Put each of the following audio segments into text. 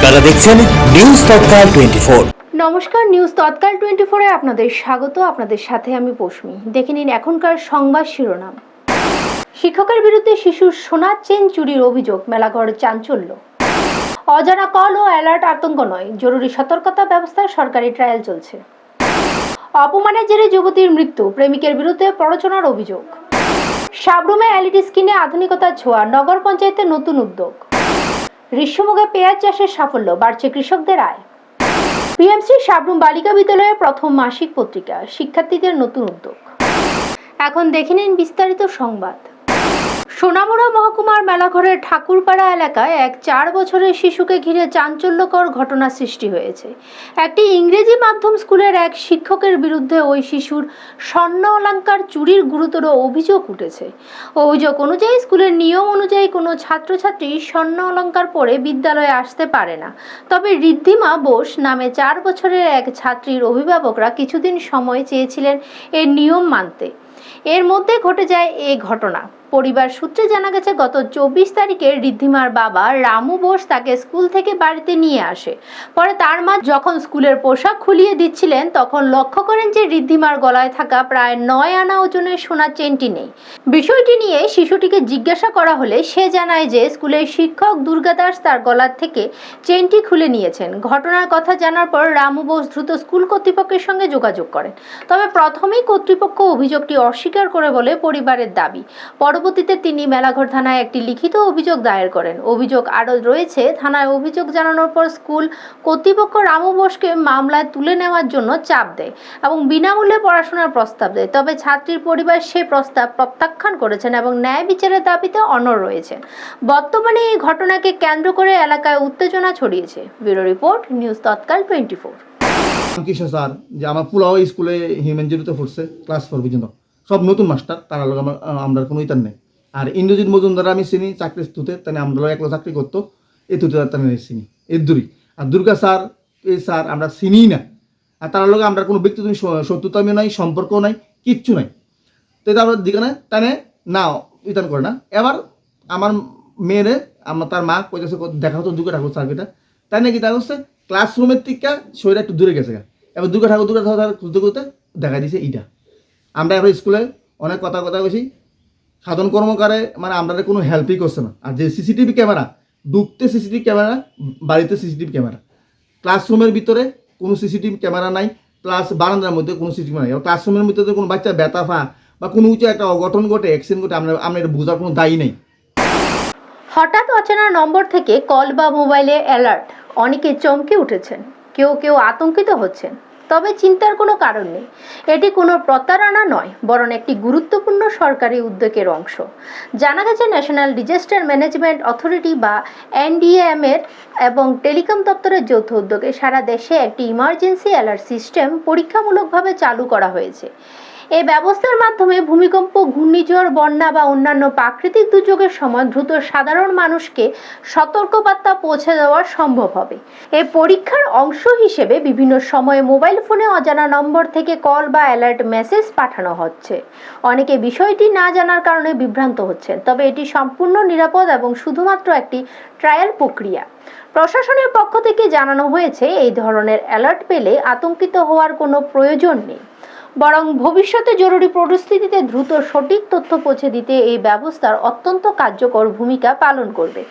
আপনারা দেখছেন নিউজ তৎকাল 24। নমস্কার, নিউজ তৎকাল 24-এ আপনাদের স্বাগত। আপনাদের সাথে আমি পৌশমি। দেখে নিন এখনকার সংবাদ শিরোনাম। শিক্ষকের বিরুদ্ধে শিশুর সোনার চেন চুরির অভিযোগ, মেলাঘর চাঞ্চল্য। অজানা কল ও অ্যালার্ট আতঙ্ক নয়, জরুরি সতর্কতা ব্যবস্থায় সরকারি ট্রায়াল চলছে। অপমানের জেরে যুবতীর মৃত্যু, প্রেমিকের বিরুদ্ধে প্ররোচনার অভিযোগ। সাবরুমে এলইডি স্ক্রিনে আধুনিকতার ছোঁয়া, নগর পঞ্চায়েতের নতুন উদ্যোগ। গ্রীষ্মমুখে পেঁয়াজ চাষের সাফল্য, বাড়ছে কৃষকদের আয়। পিএমসি সাবরুম বালিকা বিদ্যালয়ের প্রথম মাসিক পত্রিকা, শিক্ষার্থীদের নতুন উদ্যোগ। এখন দেখে নিন বিস্তারিত সংবাদ। সোনামুড়া মহকুমার মেলাঘরের ঠাকুরপাড়া এলাকায় এক 4 বছরের শিশুকে ঘিরে চাঞ্চল্যকর ঘটনা সৃষ্টি হয়েছে। একটি ইংরেজি মাধ্যম স্কুলের এক শিক্ষকের বিরুদ্ধে ওই শিশুর স্বর্ণ অলংকার চুরির গুরুতর অভিযোগ উঠেছে। অভিযোগ অনুযায়ী স্কুলের নিয়ম অনুযায়ী কোনো ছাত্রছাত্রী স্বর্ণ অলংকার পরে বিদ্যালয়ে আসতে পারে না। তবে ঋদ্ধিমা বোস নামে 4 বছরের এক ছাত্রীর অভিভাবকরা কিছুদিন সময় চেয়েছিলেন এর নিয়ম মানতে। এর মধ্যে ঘটে যায় এই ঘটনা। পরিবার সূত্রে জানা গেছে, গত 24 তারিখে ঋদ্ধিমার বাবা রামু বোস তাকে স্কুল থেকে বাড়িতে নিয়ে আসে। পরে তার মা যখন স্কুলের পোশাক খুলিয়ে দিচ্ছিলেন, তখন লক্ষ্য করেন যে ঋদ্ধিমার গলায় থাকা প্রায় 9 আনা ওজনের সোনার চেনটি নেই। বিষয়টি নিয়ে শিশুটিকে জিজ্ঞাসা করা হলে সে জানায় যে স্কুলের শিক্ষক দুর্গা দাস তার গলার থেকে চেনটি খুলে নিয়েছেন। ঘটনার কথা জানার পর রামু বোস দ্রুত স্কুল কর্তৃপক্ষের সঙ্গে যোগাযোগ করেন। তবে প্রথমেই কর্তৃপক্ষ অভিযোগটি অস্বীকার করে বলে পরিবারের দাবি। পরবর্তীতে তিনি মেলাঘর থানায় একটি লিখিত অভিযোগ দায়ের করেন। অভিযোগ আরও রয়েছে, থানায় অভিযোগ জানানোর পর স্কুল কর্তৃপক্ষ রামু বোসকে মামলায় তুলে নেওয়ার জন্য চাপ দেয় এবং বিনামূল্যে পড়াশোনার প্রস্তাব দেয়। তবে ছাত্রীর পরিবার সেই প্রস্তাব প্রত্যাখ্যান করেছেন এবং ন্যায় বিচারের দাবিতে অনড় রয়েছেন। বর্তমানে এই ঘটনাকে কেন্দ্র করে এলাকায় উত্তেজনা ছড়িয়েছে। ব্যুরো রিপোর্ট, নিউজ তৎকাল 24। কিশোর স্যার যে আমার পুলাও স্কুলে হিউম্যান জিরোতে পড়ছে ক্লাস 4 পর্যন্ত, সব নতুন মাস্টার, তারা লোক আমরা কোনো ইতার নেই। আর ইন্দ্রজিৎ মজুমদার আমি চিনি চাকরির থুতে, তাই আমরা একলা চাকরি করতো, এই থুতে তারা চিনি এর দূরই। আর দুর্গা স্যার, এই স্যার আমরা চিনি না। আর তার লোক আমরা কোনো ব্যক্তিগত শত্রুতামিও নাই, সম্পর্কও নাই, কিচ্ছু নাই। তো এটা আমরা দিকে না টানে না ইতান করে না। এবার আমার মেয়েরে আমার তার মা কইতেছে দেখা হতো দুর্গা ঠাকুর স্যারকেটা, তাই নাকি তা হচ্ছে ক্লাসরুমের থেকে শরীরে একটু দূরে গেছে। এবার দুর্গা ঠাকুর খুঁজতে খুঁজতে দেখা দিয়েছে এইটা। আমরা এবার স্কুলে অনেক কথা কইছি, সাধন কর্মকারে মানে আমরা কোনো হেল্পই করছে না। আর যে সিসিটিভি ক্যামেরা, ঢুকতে সিসিটিভি ক্যামেরা, বাড়িতে সিসিটিভি ক্যামেরা, ক্লাসরুমের ভিতরে কোনো সিসিটিভি ক্যামেরা নাই, প্লাস বারান্দার মধ্যে কোনো সিসিটিভি নাই। ক্লাসরুমের ভিতরে কোনো বাচ্চা ব্যথা ফা বা কোনো উঁচু একটা অঘটন ঘটে, অ্যাক্সিডেন্ট ঘটে, আমরা এটা বোঝার কোনো দায়ী নেই। হঠাৎ অচেনা নম্বর থেকে কল বা মোবাইলে অ্যালার্ট, অনেকে চমকে উঠেছেন, কেউ কেউ আতঙ্কিত হচ্ছেন। তবে চিন্তার কোনো কারণ নেই। এটি কোনো প্রতারণা নয়, বরং একটি গুরুত্বপূর্ণ সরকারি উদ্যোগের অংশ। জানা গেছে, ন্যাশনাল ডিজাস্টার ম্যানেজমেন্ট অথরিটি বা এনডিএম এর এবং টেলিকম দপ্তরের যৌথ উদ্যোগে সারা দেশে একটি ইমার্জেন্সি অ্যালার্ট সিস্টেম পরীক্ষামূলকভাবে চালু করা হয়েছে। এই ব্যবস্থার মাধ্যমে ভূমিকম্প, ঘূর্ণিঝড়, বন্যা বা অন্যান্য প্রাকৃতিক দুর্যোগের সময় দ্রুত সাধারণ মানুষকে সতর্কবার্তা পৌঁছে দেওয়া সম্ভব হবে। এই পরীক্ষার অংশ হিসেবে বিভিন্ন সময়ে মোবাইল ফোনে অজানা নম্বর থেকে কল বা অ্যালার্ট মেসেজ পাঠানো হচ্ছে। অনেকে বিষয়টি না জানার কারণে বিভ্রান্ত হচ্ছেন। তবে এটি সম্পূর্ণ নিরাপদ এবং শুধুমাত্র একটি ট্রায়াল প্রক্রিয়া। প্রশাসনের পক্ষ থেকে জানানো হয়েছে, এই ধরনের অ্যালার্ট পেলে আতঙ্কিত হওয়ার কোনো প্রয়োজন নেই, বরং ভবিষ্যতে জরুরি পরিস্থিতিতে দ্রুত সঠিক তথ্য পৌঁছে দিতে এই ব্যবস্থার অত্যন্ত কার্যকর ভূমিকা পালন করবে।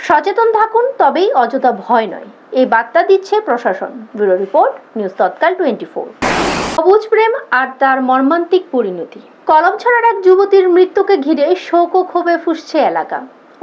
সচেতন থাকুন, তবেই অযথা ভয় নয়, এই বার্তা দিচ্ছে প্রশাসন। ব্যুরো রিপোর্ট, নিউজ তৎকাল 24। সবুজ প্রেম আর তার মর্মান্তিক পরিণতি। কলমছড়ার এক যুবতীর মৃত্যুকে ঘিরে শোক ও ক্ষোভে ফুঁসছে এলাকা।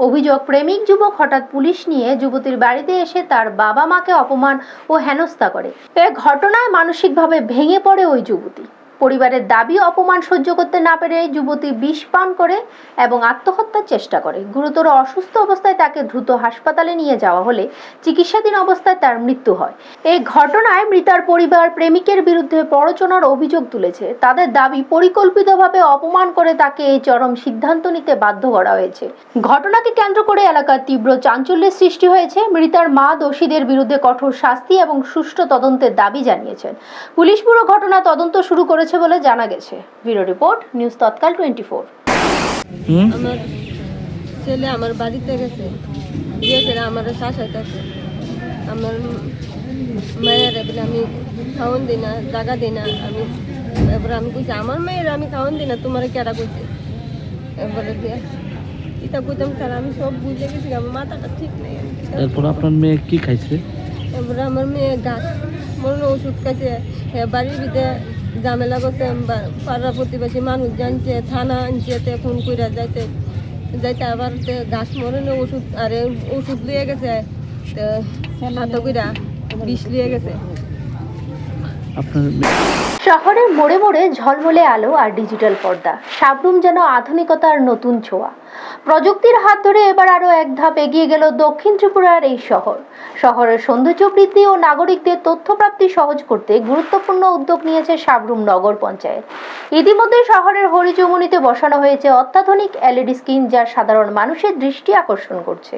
অভিযোগ, প্রেমিক যুবক হঠাৎ পুলিশ নিয়ে যুবতীর বাড়িতে এসে তার বাবা মাকে অপমান ও হেনস্থা করে। এ ঘটনায় মানসিকভাবে ভেঙে পড়ে ওই যুবতী। পরিবারের দাবি, অপমান সহ্য করতে না পেরে যুবতী বিষ পান করে এবং আত্মহত্যার চেষ্টা করে। গুরুতর অসুস্থ অবস্থায় তাকে দ্রুত হাসপাতালে নিয়ে যাওয়া হলে চিকিৎসাধীন অবস্থায় তার মৃত্যু হয়। এই ঘটনায় মৃতার পরিবার প্রেমিকের বিরুদ্ধে প্ররোচনার অভিযোগ তুলেছে। তাদের দাবি, পরিকল্পিতভাবে অপমান করে তাকে এই চরম সিদ্ধান্ত নিতে বাধ্য করা হয়েছে। ঘটনাকে কেন্দ্র করে এলাকার তীব্র চাঞ্চল্যের সৃষ্টি হয়েছে। মৃতার মা দোষীদের বিরুদ্ধে কঠোর শাস্তি এবং সুষ্ঠু তদন্তের দাবি জানিয়েছেন। পুলিশ পুরো ঘটনা তদন্ত শুরু করেছে বলে জানা গেছে। ব্যুরো রিপোর্ট, নিউজ তৎকাল 24। আমার ছেলে আমার বাড়িতে গেছে, গিয়েছে আমার শাসাইতেছে, আমার মায়ের এবারে আমি খাওয়ান দিই না, জায়গা দিই না। আমি এবারে আমি কইছি আমার মেয়ের আমি খাওয়ান দিই না, তোমার কেডা কইছে? এবারে দিয়ে এটা কইতাম স্যার আমি সব বুঝে গেছি, আমার মাথাটা ঠিক নেই। এরপর আপনার মেয়ে কি খাইছে? এবারে আমার মেয়ে গাছ মনে ওষুধ খাইছে, বাড়ির ভিতরে ঝামেলা করছে, পাড়া প্রতিবেশী মানুষ জানছে, থানা আনছে, ফোন করে যাইতে যাইতে আবার গাছ মরণে ওষুধ আরে ওষুধ লিয়ে গেছে, হাত কইরা বিষ লিয়ে গেছে। আপনার শহরের মোড়ে মোড়ে ঝলমলে আলো আর ডিজিটাল পর্দা, সাবরুম যেন আধুনিকতার নতুন ছোঁয়া। প্রযুক্তির হাত ধরে এবার আরও এক ধাপ এগিয়ে গেল দক্ষিণ ত্রিপুরার এই শহর। শহরের সৌন্দর্য বৃদ্ধি ও নাগরিকদের তথ্যপ্রাপ্তি সহজ করতে গুরুত্বপূর্ণ উদ্যোগ নিয়েছে সাবরুম নগর পঞ্চায়েত। ইতিমধ্যে শহরের হরিচৌমুনিতে বসানো হয়েছে অত্যাধুনিক এলইডি স্ক্রিন, যা সাধারণ মানুষের দৃষ্টি আকর্ষণ করছে।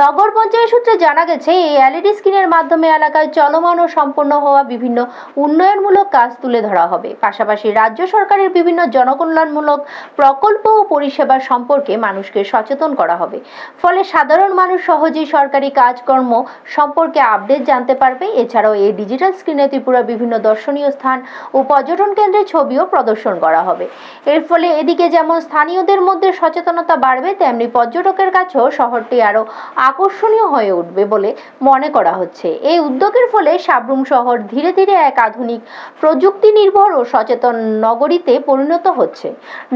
নগর পঞ্চায়েত সূত্রে জানা গেছে, এই এলইডি স্ক্রিনের মাধ্যমে এলাকায় চলমান ও সম্পন্ন হওয়া বিভিন্ন উন্নয়নমূলক কাজ তুলে ধরা হবে। পাশাপাশি রাজ্য সরকারের বিভিন্ন জনকল্যাণমূলক প্রকল্প ও পরিষেবা সম্পর্কে মানুষকে সচেতন করা হবে। ফলে সাধারণ মানুষ সহজেই সরকারি কাজকর্ম সম্পর্কে আপডেট জানতে পারবে। এছাড়াও এই ডিজিটাল স্ক্রিনে ত্রিপুরা বিভিন্ন দর্শনীয় স্থান ও পর্যটন কেন্দ্রের ছবিও প্রদর্শন করা হবে। এর ফলে এদিকে যেমন স্থানীয়দের মধ্যে সচেতনতা বাড়বে, তেমনি পর্যটকের কাছেও শহরটি আরও আকর্ষণীয় হয়ে উঠবে বলে মনে করা হচ্ছে। এই উদ্যোগের ফলে সাবরুম শহর ধীরে ধীরে এক আধুনিক প্রযুক্তি নির্ভর ও সচেতন নগরীতে পরিণত হচ্ছে।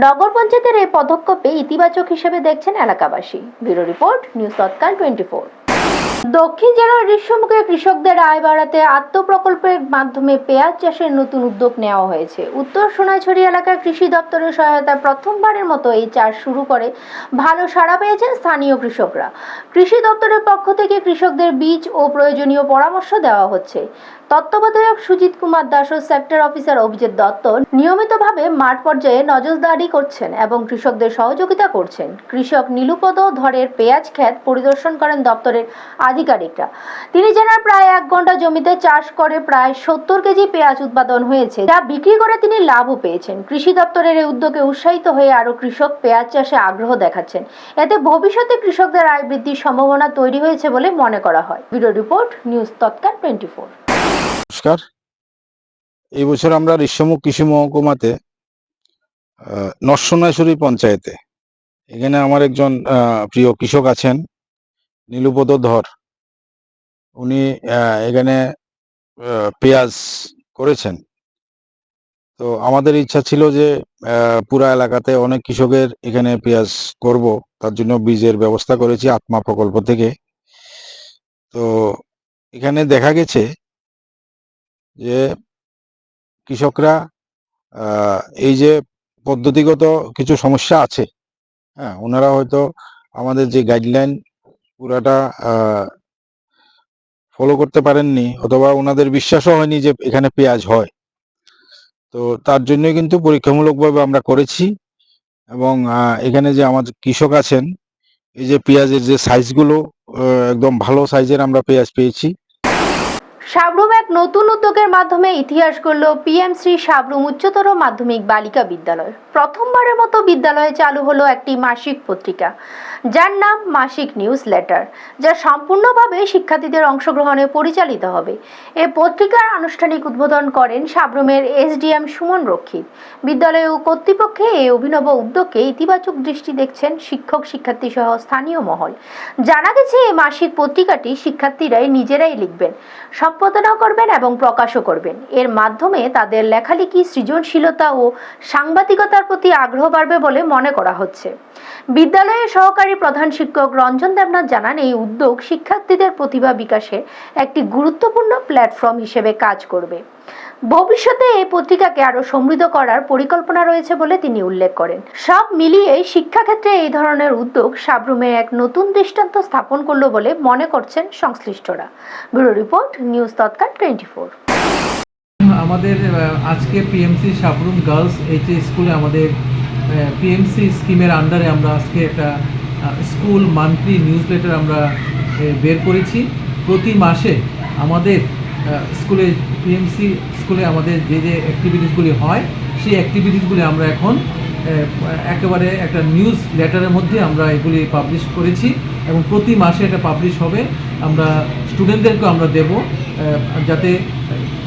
নগর পঞ্চায়েতের এই পদক্ষেপে ইতিবাচক হিসেবে দেখছেন এলাকাবাসী। ব্যুরো রিপোর্ট, নিউজ তৎকাল 24। দক্ষিণ জেলার গ্রীষ্মমুখে কৃষকদের আয় বাড়াতে আত্মপ্রকল্পের মাধ্যমে পেঁয়াজ চাষের নতুন উদ্যোগ নেওয়া হয়েছে। উত্তর সোনাইছড়ি এলাকার কৃষি দপ্তরের সহায়তায় প্রথমবারের মতো এই চাষ শুরু করে ভালো সাড়া পেয়েছেন স্থানীয় কৃষকরা। কৃষি দপ্তরের পক্ষ থেকে কৃষকদের বীজ ও প্রয়োজনীয় পরামর্শ দেওয়া হচ্ছে। তত্ত্বাবধায়ক সুজিত কুমার দাস ও সেক্টর অফিসার অভিজিৎ দত্ত নিয়মিতভাবে মাঠ পর্যায়ে নজরদারি করছেন এবং কৃষকদের সহযোগিতা করছেন। কৃষক নীলুপদ ধরের পেঁয়াজ ক্ষেত পরিদর্শন করেন দপ্তরের আধিকারিকরা। তিনি জানান, প্রায় 1 ঘন্টা জমিতে চাষ করে প্রায় 70 কেজি পেঁয়াজ উৎপাদন হয়েছে, যা বিক্রি করে তিনি লাভও পেয়েছেন। কৃষি দপ্তরের এই উদ্যোগে উৎসাহিত হয়ে আরও কৃষক পেঁয়াজ চাষে আগ্রহ দেখাচ্ছেন। এতে ভবিষ্যতে কৃষকদের আয় বৃদ্ধির সম্ভাবনা তৈরি হয়েছে বলে মনে করা হয়। ব্যুরো রিপোর্ট, নিউজ তৎকাল 24। নমস্কার। এই বছর আমরা ঋষ্যমুখ কৃষি মহকুমাতে নরসোনাইছড়ি পঞ্চায়েতে এখানে আমার একজন প্রিয় কৃষক আছেন, নীলুপদ ধর। উনি এখানে পেঁয়াজ করেছেন। তো আমাদের ইচ্ছা ছিল যে পুরা এলাকাতে অনেক কৃষকের এখানে পেঁয়াজ করব, তার জন্য বীজের ব্যবস্থা করেছি আত্মা প্রকল্প থেকে। তো এখানে দেখা গেছে যে কৃষকরা এই যে পদ্ধতিগত কিছু সমস্যা আছে, হ্যাঁ, ওনারা হয়তো আমাদের যে গাইডলাইন পুরাটা ফলো করতে পারেননি, অথবা ওনাদের বিশ্বাসও হয়নি যে এখানে পেঁয়াজ হয়। তো তার জন্য কিন্তু পরীক্ষামূলকভাবে আমরা করেছি। এবং এখানে যে আমাদের কৃষক আছেন, এই যে পেঁয়াজের যে সাইজগুলো একদম ভালো সাইজের আমরা পেঁয়াজ পেয়েছি। সাবরুম এক নতুন উদ্যোগের মাধ্যমে ইতিহাস গড়ল পিএমসি সাবরুম উচ্চতর মাধ্যমিক বালিকা বিদ্যালয়। প্রথমবারের মতো বিদ্যালয়ে চালু হলো একটি মাসিক পত্রিকা, যার নাম মাসিক নিউজ লেটার, যা সম্পূর্ণভাবে শিক্ষার্থীদের অংশগ্রহণে পরিচালিত হবে। এ পত্রিকার আনুষ্ঠানিক উদ্বোধন করেন সাবরুমের এসডিএম সুমন রক্ষিত। বিদ্যালয় ও কর্তৃপক্ষে এই অভিনব উদ্যোগকে ইতিবাচক দৃষ্টি দেখছেন শিক্ষক, শিক্ষার্থী সহ স্থানীয় মহল। জানা গেছে, এই মাসিক পত্রিকাটি শিক্ষার্থীরাই নিজেরাই লিখবেন, সম্পাদনা করবেন এবং প্রকাশও করবেন। এর মাধ্যমে তাদের লেখালেখি, সৃজনশীলতা ও সাংবাদিকতার প্রতি আগ্রহ বাড়বে বলে মনে করা হচ্ছে। বিদ্যালয়ের সহকারী প্রধান শিক্ষক রঞ্জন দেবনাথ জানান, এই উদ্যোগ শিক্ষার্থীদের প্রতিভা বিকাশের একটি গুরুত্বপূর্ণ প্ল্যাটফর্ম হিসেবে কাজ করবে। ভবিষ্যতে এই পত্রিকাকে আরো সমৃদ্ধ করার পরিকল্পনা রয়েছে বলে তিনি উল্লেখ করেন। সব মিলিয়ে শিক্ষাক্ষেত্রে এই ধরনের উদ্যোগ সাবরুমে এক নতুন দৃষ্টান্ত স্থাপন করলো বলে মনে করছেন সংশ্লিষ্টরা। ব্যুরো রিপোর্ট, নিউজ তৎকাল 24। আমাদের আজকে পিএমসি সাবরুম গার্লস এইচএস স্কুলে আমাদের পিএমসি স্কিমের আন্ডারে আমরা আজকে একটা স্কুল মান্থলি নিউজ লেটার আমরা বের করেছি। প্রতি মাসে আমাদের স্কুলে পিএমসি স্কুলে আমাদের যে যে অ্যাক্টিভিটিসগুলি হয়, সেই অ্যাক্টিভিটিসগুলি আমরা এখন একেবারে একটা নিউজ লেটারের মধ্যে আমরা এগুলি পাবলিশ করেছি এবং প্রতি মাসে এটা পাবলিশ হবে। আমরা স্টুডেন্টদেরকেও আমরা দেব, যাতে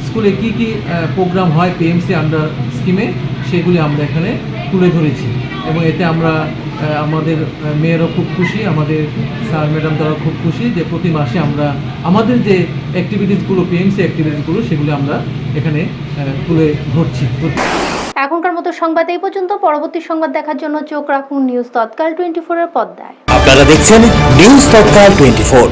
স্কুলে কি কি প্রোগ্রাম হয় পিএমসি আন্ডার স্কিমে সেগুলি আমরা এখানে তুলে ধরেছি। এবং এতে আমরা আমাদের মেয়েরও খুব খুশি, আমাদের স্যার ম্যাডাম তারাও খুব খুশি যে প্রতি মাসে আমরা আমাদের যে অ্যাক্টিভিটিসগুলো পিএমসি অ্যাক্টিভিটিসগুলো সেগুলি আমরা এখানে তুলে ধরছি। এখনকার মতো সংবাদ এই পর্যন্ত। পরবর্তী সংবাদ দেখার জন্য চোখ রাখুন নিউজ তৎকাল 24 এর পর্দায়। আপনারা দেখছেন নিউজ তৎকাল 24।